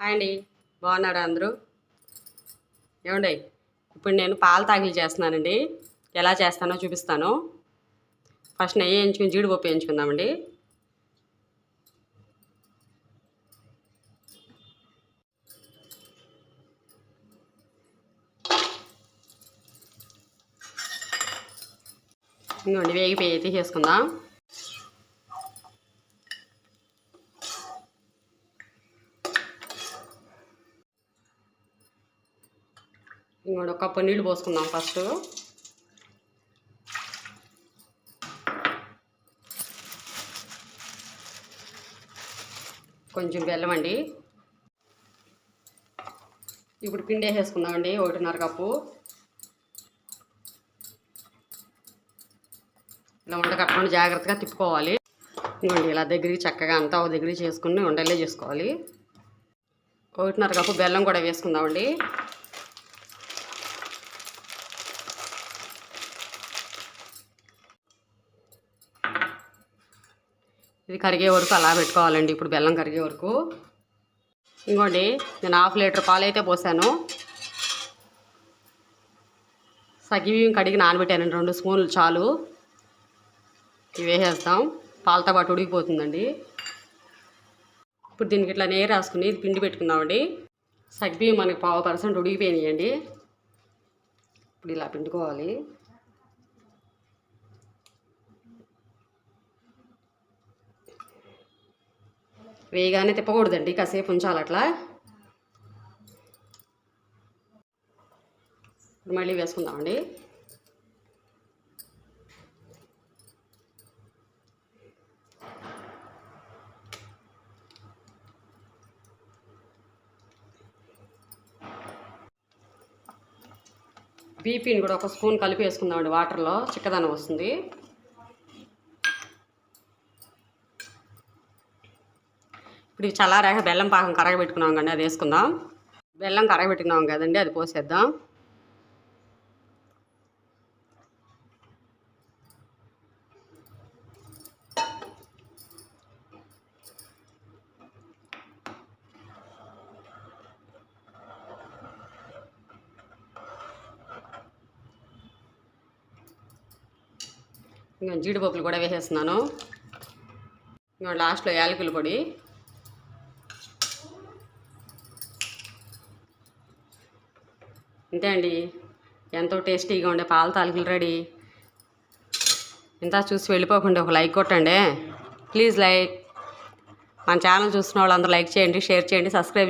Hi అండి, బాగున్నారా అందరూ? ఏమండి, ఇప్పుడు నేను పాల తాగిలు చేస్తున్నానండి. ఎలా చేస్తానో చూపిస్తాను. ఫస్ట్ నెయ్యి వేయించుకుని జీడిపప్పు వేయించుకుందామండి. ఇంకోండి వేగిపోయి తీసేసుకుందాం. ఇంకోటి ఒక కప్పు నీళ్ళు పోసుకుందాం. ఫస్ట్ కొంచెం బెల్లం అండి. ఇప్పుడు పిండి వేసేసుకుందామండి. 1.5 కప్పు. ఇలా ఉండ కట్టకుండా జాగ్రత్తగా తిప్పుకోవాలి. ఇంకోండి ఇలా దగ్గరికి చక్కగా అంతా ఒక దగ్గరికి చేసుకుని ఉండలే చేసుకోవాలి. 1.5 కప్పు బెల్లం కూడా వేసుకుందామండి. ఇది కరిగే వరకు అలా పెట్టుకోవాలండి. ఇప్పుడు బెల్లం కరిగే వరకు. ఇంకోండి నేను 1/2 లీటర్ పాలు అయితే పోసాను. సగ్గిబియ్యం కడిగి నానబెట్టానండి. 2 స్పూన్లు చాలు. ఇవి వేసేస్తాం. పాలతో పాటు ఉడికిపోతుందండి. ఇప్పుడు దీనికి ఇట్లా నెయ్యి రాసుకుని ఇది పిండి పెట్టుకుందామండి. సగ్గిబియ్యం మనకి 50% ఉడికిపోయినాయండి. ఇప్పుడు ఇలా పిండుకోవాలి. వేయగానే తిప్పకూడదండి, కాసేపు ఉంచాలి అట్లా. మళ్ళీ వేసుకుందామండి. బీపీని కూడా 1 స్పూన్ కలిపి వేసుకుందామండి. వాటర్లో చిక్కదనం వస్తుంది. ఇప్పుడు చల్లారాక బెల్లం పాకం కరగబెట్టుకున్నాం కండి, అది వేసుకుందాం. బెల్లం కరగబెట్టుకున్నాం కదండి, అది పోసేద్దాం. ఇంకా జీడిపప్పులు కూడా వేసేస్తున్నాను. ఇంకా లాస్ట్లో యాలకుల పొడి. అంతే అండి, ఎంతో టేస్టీగా ఉండే పాల తాలికలు రెడీ. ఇంత చూసి వెళ్ళిపోకుండా ఒక లైక్ కొట్టండి ప్లీజ్. మన ఛానల్ చూస్తున్న వాళ్ళందరూ లైక్ చేయండి, షేర్ చేయండి, సబ్స్క్రైబ్ చేయండి.